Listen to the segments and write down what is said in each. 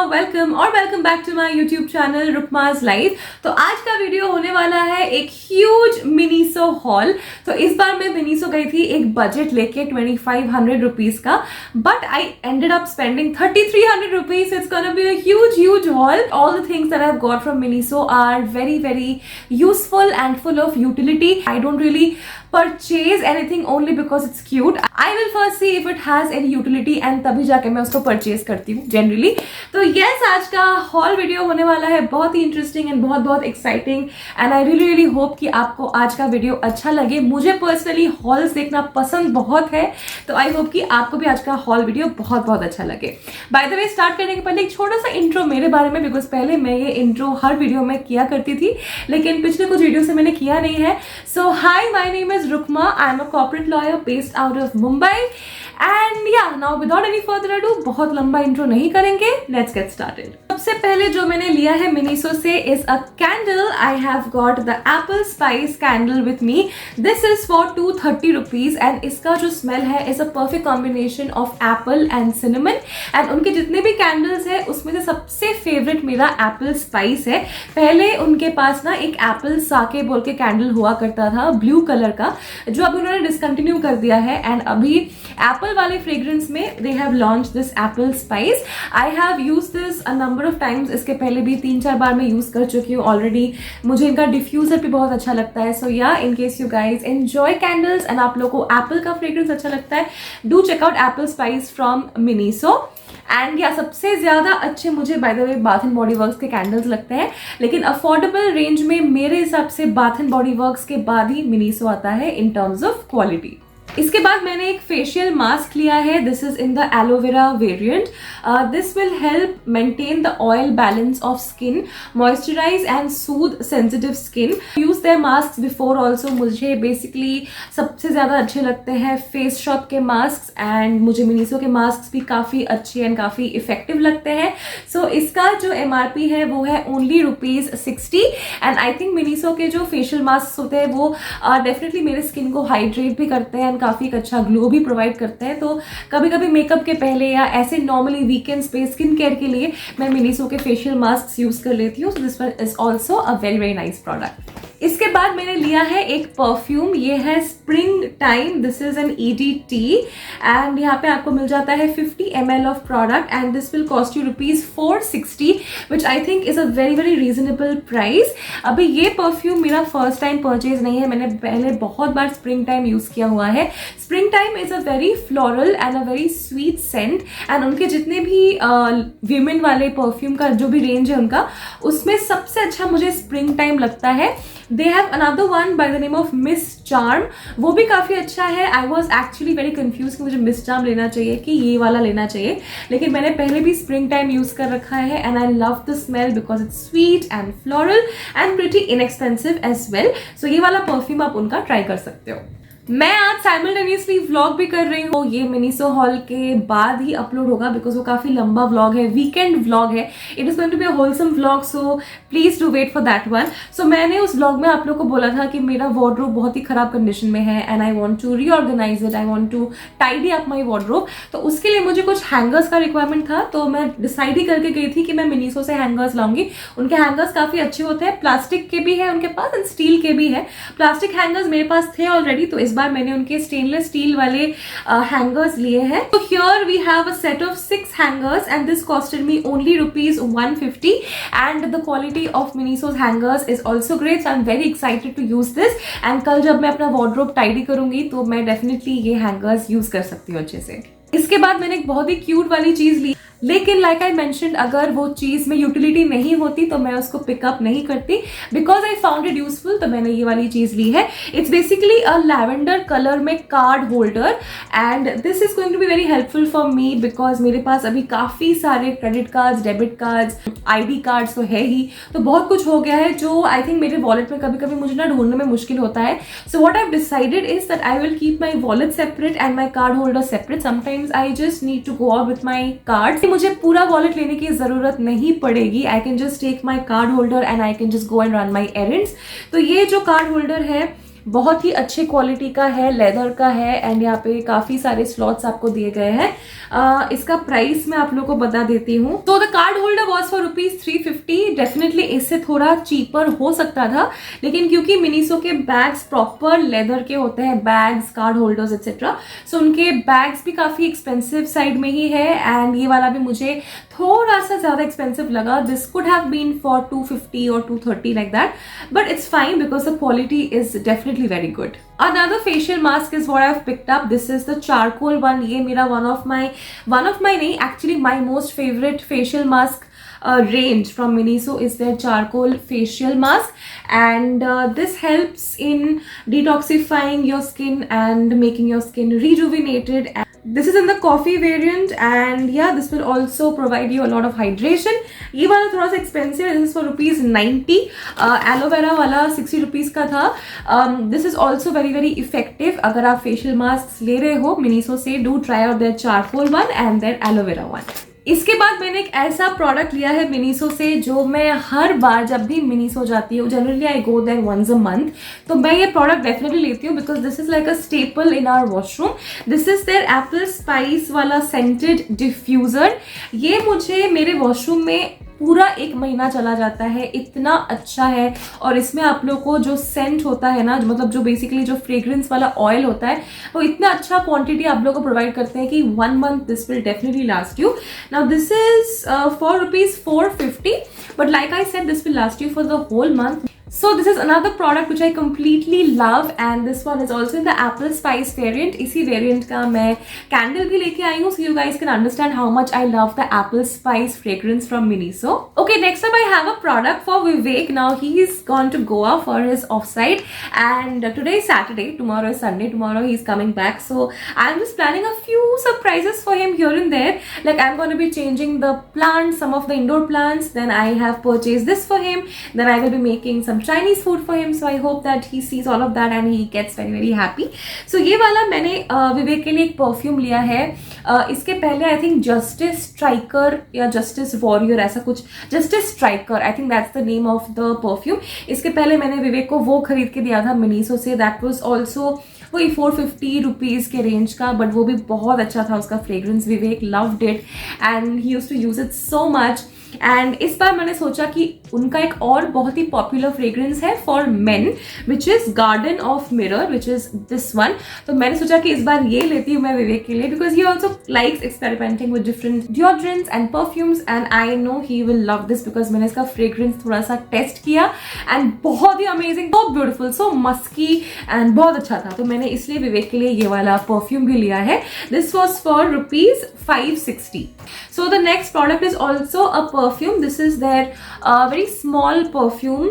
Welcome back to my YouTube channel Rukma's life. तो आज का वीडियो होने वाला है एक ह्यूज मिनीसो हॉल। तो इस बार मैं मिनीसो गई थी एक बजट लेके 2500 रुपीज का, but I ended up spending 3300 rupees. It's gonna be a huge haul. All the things that I have got from Miniso are very useful and full of utility. I don't really purchase anything only because it's cute. I will first see if it has any utility and तभी जाके मैं उसको purchase करती हूँ generally. तो yes, आज का hall video होने वाला है बहुत ही इंटरेस्टिंग एंड बहुत exciting, and I really hope कि आपको आज का वीडियो अच्छा लगे। मुझे पर्सनली हॉल्स देखना पसंद बहुत है, तो आई होप कि आपको भी आज का हॉल वीडियो बहुत अच्छा लगे। बाय द वे, स्टार्ट करने के पहले एक छोटा सा इंट्रो मेरे बारे में, बिकॉज पहले मैं ये इंट्रो हर वीडियो में किया करती थी, लेकिन पिछले कुछ वीडियो से मैंने किया नहीं है। So hi, my name is Rukma. I am a corporate lawyer based out of Mumbai. And yeah, now without any further ado, बहुत लंबा इंट्रो नहीं करेंगे, let's get started. सबसे पहले जो मैंने लिया है मिनीसो से is a candle. I have got the apple spice candle with me. This is for 230 rupees and इसका जो स्मेल है is a perfect combination of apple and cinnamon. And उनके जितने भी कैंडल्स है उसमें से सबसे फेवरेट मेरा एप्पल स्पाइस है। पहले उनके पास ना एक एप्पल साके बोल के कैंडल हुआ करता था ब्लू कलर का, जो अभी उन्होंने डिसकंटिन्यू कर दिया है, एंड अभी एप्पल वाले फ्रेग्रेंस में they have launch this Apple spice. I have use this a number of times. इसके पहले भी 3-4 बार मैं यूज कर चुकी हूँ ऑलरेडी। मुझे इनका डिफ्यूजर भी बहुत अच्छा लगता है। So yeah, in case you guys enjoy candles and आप लोगों को एप्पल का फ्रेग्रेंस अच्छा लगता है, do check out apple spice from Miniso. And yeah, सबसे ज्यादा अच्छे मुझे by the way bath and body works के कैंडल्स लगते हैं, लेकिन अफोर्डेबल रेंज में मेरे हिसाब से बाथ एंड बॉडी वर्क्स के बाद ही मिनीसो आता है इन टर्म्स ऑफ क्वालिटी। इसके बाद मैंने एक फेशियल मास्क लिया है। This is in the aloe vera variant. This will help maintain the oil balance of skin, moisturise and soothe sensitive skin. Use their mask before also. मुझे basically सबसे ज्यादा अच्छे लगते हैं फेस शॉप के मास्क, एंड मुझे मिनीसो के mask भी काफी अच्छे एंड काफी इफेक्टिव लगते हैं। सो इसका जो MRP है वो है only ₹60, and I think Miniso के जो फेशियल मास्क होते हैं वो डेफिनेटली मेरे स्किन को हाइड्रेट भी करते हैं, काफी अच्छा ग्लो भी प्रोवाइड करते हैं। तो कभी कभी मेकअप के पहले या ऐसे नॉर्मली वीकेंड्स पे स्किन केयर के लिए मैं मिनीसो के फेशियल मास्क यूज कर लेती हूँ। So this one is also a very nice product. इसके बाद मैंने लिया है एक परफ्यूम। ये है spring time. This is an EDT, and यहाँ पे आपको मिल जाता है 50 ml of product, and this will cost you ₹460, which I think is a very reasonable price. अभी ये परफ्यूम मेरा फर्स्ट टाइम परचेज नहीं है, मैंने पहले बहुत बार स्प्रिंग टाइम यूज किया हुआ है। Spring time is a very floral and a very sweet scent, and उनके जितने भी वीमेन वाले परफ्यूम का जो भी रेंज है उनका, उसमें सबसे अच्छा मुझे स्प्रिंग टाइम लगता है। They have another one by the name of Miss Charm. वो भी काफी अच्छा है। I was actually very confused कि मुझे Miss Charm लेना चाहिए कि ये वाला लेना चाहिए, लेकिन मैंने पहले भी स्प्रिंग टाइम यूज कर रखा है, and I love the smell because it's sweet and floral and pretty inexpensive as well. So ये वाला परफ्यूम आप उनका ट्राई कर सकते हो। मैं आज साइमल्टेनियसली व्लॉग भी कर रही हूँ। ये मिनीसो हॉल के बाद ही अपलोड होगा, बिकॉज वो काफी लंबा व्लॉग है, वीकेंड व्लॉग है। It is going to be a wholesome vlog, so please do wait for that one. So मैंने उस व्लॉग में आप लोग को बोला था कि मेरा वार्डरोब बहुत ही खराब कंडीशन में है, and I want to reorganise it, I want to tidy up my wardrobe. तो उसके लिए मुझे कुछ हैंगर्स का रिक्वायरमेंट था, तो मैं डिसाइड ही करके गई थी कि मैं मिनीसो से हैंगर्स लाऊंगी। उनके हैंगर्स काफी अच्छे होते हैं, प्लास्टिक के भी है उनके पास एंड स्टील के भी है। प्लास्टिक हैंगर्स मेरे पास थे ऑलरेडी, तो इस बार मैंने उनके स्टेनलेस स्टील वाले हैंगर्स लिए हैं। तो here we have a set of 6 hangers, and this costed me only ₹150, and the quality of Miniso's hangers is also great. So I am very excited to use this, and कल जब मैं अपना wardrobe tidy करूंगी तो मैं definitely ये hangers use कर सकती हूँ अच्छे से। इसके बाद मैंने एक बहुत ही क्यूट वाली चीज ली, लेकिन लाइक आई मेंशन्ड, अगर वो चीज में यूटिलिटी नहीं होती तो मैं उसको पिकअप नहीं करती, because I found it useful. तो मैंने ये वाली चीज ली है। It's basically a lavender colour में card holder, and this is going to be very helpful for me, because मेरे पास अभी काफी सारे credit cards, debit cards, ID cards तो है ही, तो बहुत कुछ हो गया है जो आई थिंक मेरे वॉलेट में कभी कभी मुझे ना ढूंढने में मुश्किल होता है। So what I decided is that I will keep my wallet separate and my card holder separate. Sometimes I just need to go out with my card. मुझे पूरा वॉलेट लेने की जरूरत नहीं पड़ेगी। I can just take my card holder and I can just go and run my errands. तो ये जो कार्ड होल्डर है बहुत ही अच्छे क्वालिटी का है, लेदर का है एंड यहाँ पे काफी सारे स्लॉट्स आपको दिए गए हैं। इसका प्राइस मैं आप लोगों को बता देती हूँ। तो the card holder was for ₹350। Definitely इससे थोड़ा चीपर हो सकता था, लेकिन क्योंकि मिनीसो के बैग्स प्रॉपर लेदर के होते हैं, बैग्स, कार्ड होल्डर्स एक्सेट्रा, सो उनके बैग्स भी काफी एक्सपेंसिव साइड में ही है एंड ये वाला भी मुझे थोड़ा सा ज्यादा एक्सपेंसिव लगा। This could have been for 250 और 230 like that, but it's fine because the quality is definitely very good. Another facial mask is what I've picked up. This is the charcoal one. ये मेरा one of my नहीं, actually my most favorite facial mask range from Miniso is their charcoal facial mask, and this helps in detoxifying your skin and making your skin rejuvenated. This is in the coffee variant and yeah, this will also provide you a lot of hydration. ये वाला थोड़ा सा expensive है, this is for ₹90. Aloe vera वाला ₹60 का था। This is also very very effective। अगर आप facial masks ले रहे हो Miniso से, do try out their charcoal one and their aloe vera one। इसके बाद मैंने एक ऐसा प्रोडक्ट लिया है मिनीसो से जो मैं हर बार जब भी मिनीसो जाती हूँ, generally I go there once a month, तो मैं ये प्रोडक्ट डेफिनेटली लेती हूँ because this is like a staple in our washroom. This is their apple spice वाला सेंटेड डिफ्यूजर। ये मुझे मेरे वॉशरूम में पूरा 1 महीना चला जाता है, इतना अच्छा है। और इसमें आप लोग को जो सेंट होता है ना, मतलब जो बेसिकली जो फ्रेग्रेंस वाला ऑयल होता है, वो इतना अच्छा क्वांटिटी आप लोग को प्रोवाइड करते हैं कि 1 month this will definitely last you. Now this is for ₹450, but like I said this will last you for the whole month. So this is another product which I completely love and this one is also in the apple spice variant। इसी variant का मैं candle भी लेके आई हूँ, so you guys can understand how much I love the apple spice fragrance from Miniso। Okay, next up I have a product for Vivek। Now he's gone to Goa for his offsite and today is Saturday, tomorrow is Sunday, tomorrow he's coming back, so I'm just planning a few surprises for him here and there। Like I'm going to be changing the plants, some of the indoor plants, then I have purchased this for him, then I will be making some Chinese food for him, so I hope that he sees all of that and he gets very very happy। So ये वाला मैंने विवेक के लिए एक perfume लिया है। इसके पहले आई थिंक जस्टिस स्ट्राइकर या जस्टिस वॉरियर ऐसा कुछ, justice striker I think that's the name of the perfume. इसके पहले मैंने विवेक को वो खरीद के दिया था मिनीसो से, दैट वाज ऑल्सो वही ₹450 के रेंज का, बट वो भी बहुत अच्छा था उसका fragrance. Vivek loved it and he used to use it so much. And इस बार मैंने सोचा कि उनका एक और बहुत ही पॉपुलर फ्रेग्रेंस है for men which is Garden of Mirror, which is this one. तो मैंने सोचा कि इस बार ये लेती हूँ मैं विवेक के लिए because he also likes experimenting with different deodorants and perfumes and I know he will love this because मैंने इसका फ्रेग्रेंस थोड़ा सा टेस्ट किया एंड बहुत ही amazing, so beautiful, so musky and बहुत अच्छा था। तो मैंने इसलिए विवेक के लिए ये वाला परफ्यूम भी लिया है। This was for ₹560। So the next product is also a perfume. This is their very small perfume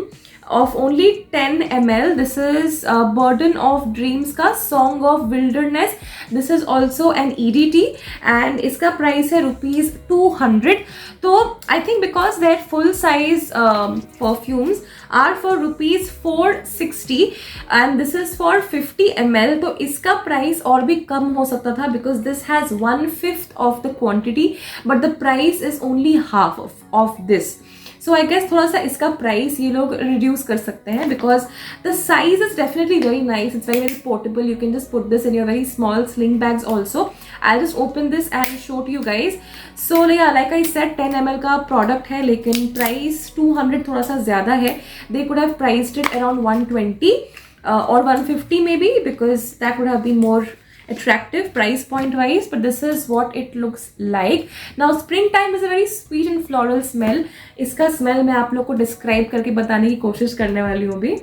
of only 10 ml. This is Burden of Dreams का Song of Wilderness. This is also an EDT and इसका price है ₹200। तो I think because their full size perfumes are for ₹460 and this is for 50 ml, तो इसका price और भी कम हो सकता था because this has 1/5 of the quantity but the price is only half of this। So I guess थोड़ा सा इसका प्राइस ये लोग रिड्यूस कर सकते हैं because the size is definitely very nice, it's very very portable, you can just put this in your very small sling bags also. I just open this and show to you guys. So like I said 10 ml का product है लेकिन price 200 थोड़ा सा ज़्यादा है। They could have priced it around 120 or 150 maybe because that would have been more attractive price point wise, but this is what it looks like। Now springtime is a very sweet and floral smell। इसका smell मैं आप लोग को describe करके बताने की कोशिश करने वाली हूँ भी।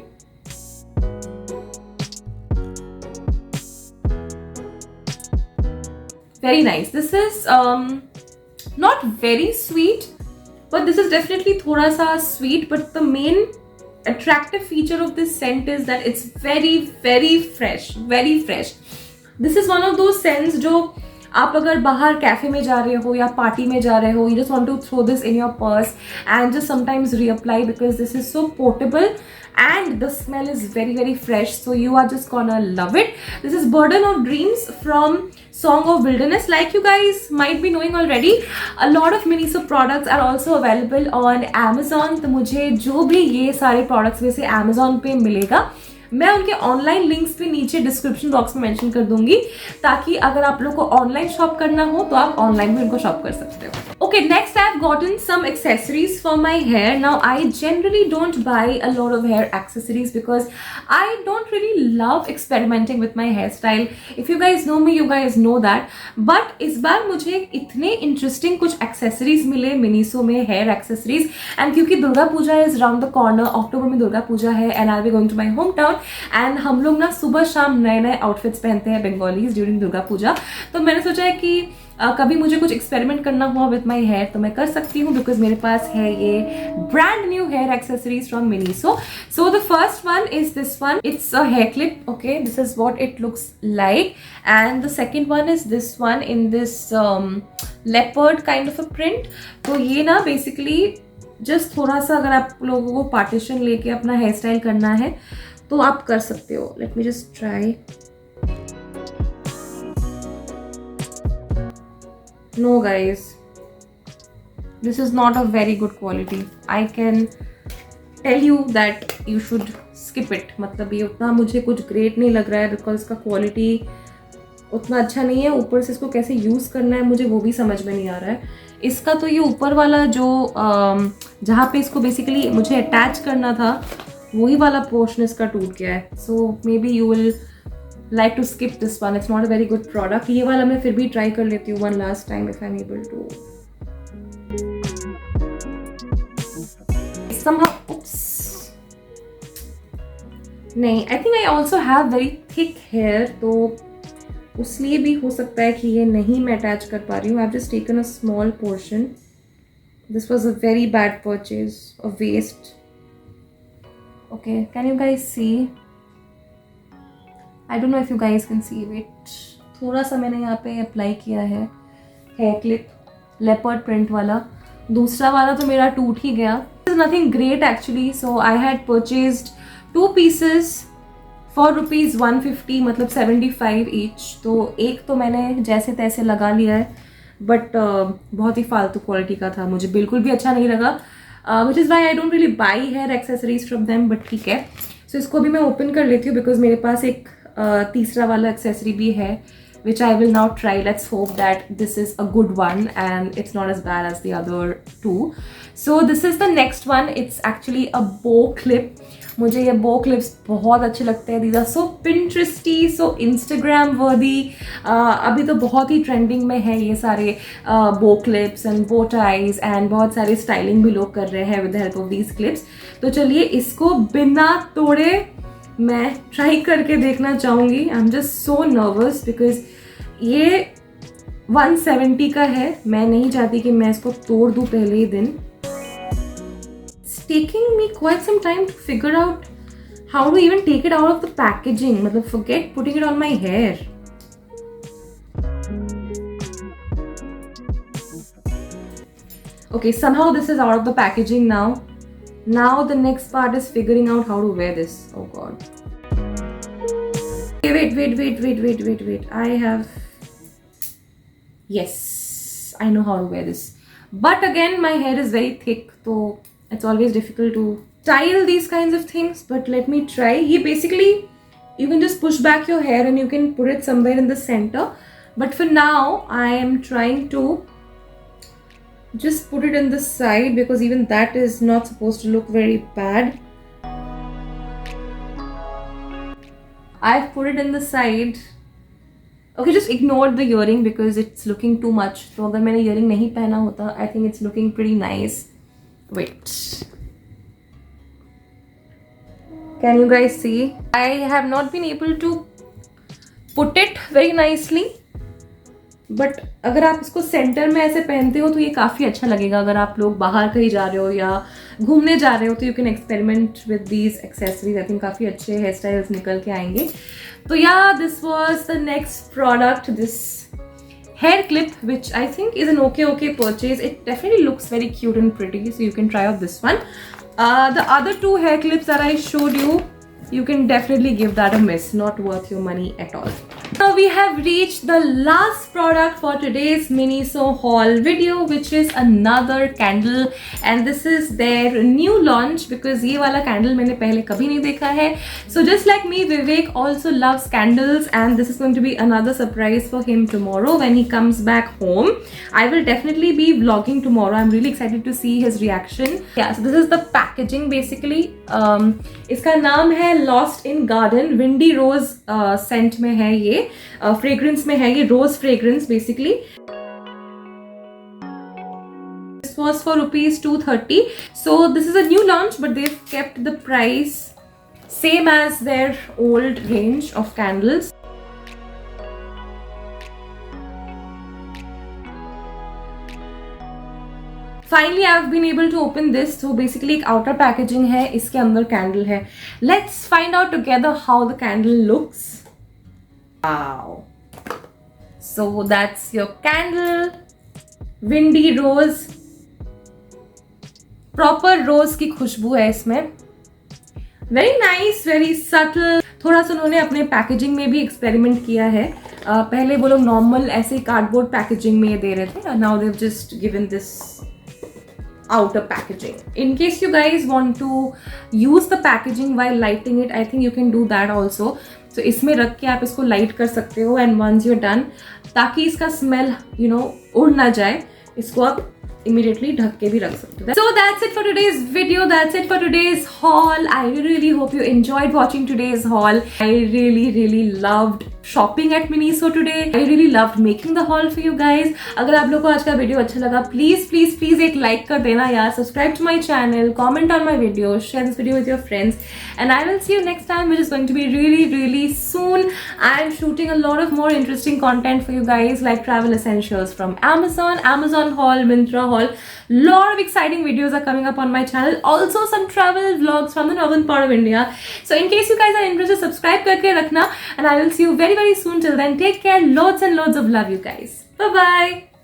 Very nice। This is not very sweet, but this is definitely थोड़ा सा sweet, but the main attractive feature of this scent is that it's very very fresh, very fresh। This is one of दो cents जो आप अगर बाहर cafe में जा रहे हो या पार्टी में जा रहे हो, you just want to throw this in your purse and just sometimes reapply because this is so portable and the smell is very very fresh, so you are just gonna love it। This is Burden of Dreams from Song of Wilderness। Like you guys might be knowing already, a lot of Miniso products are also available on Amazon। तो मुझे जो भी ये सारे products वैसे Amazon पे मिलेगा मैं उनके ऑनलाइन लिंक्स भी नीचे डिस्क्रिप्शन बॉक्स में मेंशन कर दूंगी, ताकि अगर आप लोग को ऑनलाइन शॉप करना हो तो आप ऑनलाइन भी उनको शॉप कर सकते हो. Okay, next I've gotten some accessories for my hair. Now I generally don't buy a lot of hair accessories because I don't really love experimenting with my hairstyle. If you guys know me, you guys know that. But इस बार मुझे इतने interesting कुछ accessories मिले Miniso में, hair accessories. And क्योंकि Durga Puja is around the corner, अक्टूबर में दुर्गा पूजा है and I'll be going to my hometown. And हम लोग ना सुबह शाम नए नए outfits पहनते हैं Bengalis during दुर्गा पूजा. तो मैंने सोचा है कि कभी मुझे कुछ एक्सपेरिमेंट करना हुआ विथ माई हेयर तो मैं कर सकती हूँ, बिकॉज मेरे पास है ये brand new hair accessories from Miniso. So the first one is this one. It's a hair clip. Okay, this is what it looks like. And the second one is this one in this leopard kind of a print. तो ये ना basically just थोड़ा सा अगर आप लोगों को partition लेके अपना हेयर स्टाइल करना है तो आप कर सकते हो. Let me just try. No guys, this is not a very good quality. I can tell you that you should skip it. मतलब ये उतना मुझे कुछ ग्रेट नहीं लग रहा है बिकॉज इसका क्वालिटी उतना अच्छा नहीं है. ऊपर से इसको कैसे यूज़ करना है मुझे वो भी समझ में नहीं आ रहा है. इसका तो ये ऊपर वाला जो जहाँ पे इसको बेसिकली मुझे अटैच करना था वही वाला पोर्शन इसका टूट गया है. So maybe you will like to skip this one. It's not a very good product. ये वाला मैं फिर भी ट्राई कर लेती हूँ one last time if I'm able to. Somehow, oops. नहीं, I think I also have very thick hair, तो उसलिए भी हो सकता है कि ये नहीं मैं अटैच कर पा रही हूँ. I've just taken a small portion. This was a very bad purchase, a waste. Okay, can you guys see? I don't know if you guys can see it. थोड़ा सा मैंने यहाँ पे अप्लाई किया है हेयर क्लिप लेपर्ड प्रिंट वाला. दूसरा वाला तो मेरा टूट ही गया. This is nothing great actually. So I had purchased 2 pieces for rupees 150, मतलब 75 each. तो एक तो मैंने जैसे तैसे लगा लिया है, बट बहुत ही फालतू क्वालिटी का था, मुझे बिल्कुल भी अच्छा नहीं लगा. Which is why I don't really buy hair accessories from them. But ठीक है. So इसको भी मैं ओपन कर लेती हूँ बिकॉज मेरे पास एक तीसरा वाला एक्सेसरी भी है which I will now try. Let's hope that this is a good one and it's not as bad as the other two. So this is the next one. It's actually a bow clip. मुझे ये bow clips बहुत अच्छे लगते हैं. These are so Pinteresty, so Instagram worthy. अभी तो बहुत ही trending में है ये सारे bow clips and bow ties and बहुत सारे स्टाइलिंग भी लोग कर रहे हैं with the help of these clips. तो चलिए इसको बिना तोड़े मैं ट्राई करके देखना चाहूँगी. I am just so nervous because ये 170 का है. मैं नहीं चाहती कि मैं इसको तोड़ दूँ पहले ही दिन. It's taking me quite some time to figure out how to even take it out of the packaging. मतलब forget putting it on my hair. Okay, somehow this is out of the packaging now. Now the next part is figuring out how to wear this. Oh god. Okay, wait. I have... Yes, I know how to wear this. But again, my hair is very thick, so it's always difficult to style these kinds of things. But let me try. ये basically, you can just push back your hair and you can put it somewhere in the center. But for now, I am trying to just put it in the side because even that is not supposed to look very bad. I've put it in the side. Okay, just ignore the earring because it's looking too much. तो अगर मैंने earring नहीं पहना होता, I think it's looking pretty nice. Wait. Can you guys see? I have not been able to put it very nicely. But अगर आप इसको centre में ऐसे पहनते हो तो ये काफ़ी अच्छा लगेगा. अगर आप लोग बाहर कहीं जा रहे हो या घूमने जा रहे हो तो you can experiment with these accessories. I think काफ़ी अच्छे हेयर स्टाइल्स निकल के आएंगे. तो या this was the next product, this hair clip, which I think is an okay purchase. It definitely looks very cute and pretty, so you can try out this one. The other 2 hair clips that I showed you, you can definitely give that a miss. Not worth your money at all. Now we have reached the last product for today's Miniso haul video, which is another candle, and this is their new launch because ये वाला candle मैंने पहले कभी नहीं देखा है. So just like me, Vivek also loves candles, and this is going to be another surprise for him tomorrow when he comes back home. I will definitely be vlogging tomorrow. I'm really excited to see his reaction. Yeah, so this is the packaging basically. इसका नाम है Lost in Garden. Windy Rose scent में है ये. Fragrance में है ये, rose fragrance basically. This was for rupees 230. So this is a new launch, but they've kept the price same as their old range of candles. Finally, I've been able to open this. So basically एक outer packaging है, इसके अंदर candle है. Let's find out together how the candle looks. Wow. So that's your candle. Windy Rose. Proper rose की खुशबू है इसमें. Very nice, very subtle. थोड़ा सा उन्होंने अपने पैकेजिंग में भी एक्सपेरिमेंट किया है. पहले वो लोग नॉर्मल ऐसे कार्डबोर्ड पैकेजिंग में ये दे रहे थे. Now they've just given this outer packaging. In case you guys want to use the packaging while lighting it, I think you can do that also. So इसमें रख के आप इसको लाइट कर सकते हो, and once you're done, ताकि इसका स्मेल उड़ ना जाए, इसको आप immediately ढक के भी रख सकते हो. So that's it for today's video. That's it for today's haul. I really hope you enjoyed watching today's haul. I really loved shopping at Miniso today. I really loved making the haul for you guys. अगर आप लोगों को आज का video अच्छा लगा, please एक like कर देना यार. Subscribe to my channel, comment on my video, share this video with your friends, and I will see you next time, which is going to be really soon. I am shooting a lot of more interesting content for you guys, like travel essentials from Amazon haul, Myntra haul. Lot of exciting videos are coming up on my channel. Also some travel vlogs from the northern part of India. So in case you guys are interested, subscribe करके रखना, and I will see you very soon. Till then, take care. Loads and loads of love, you guys. Bye bye.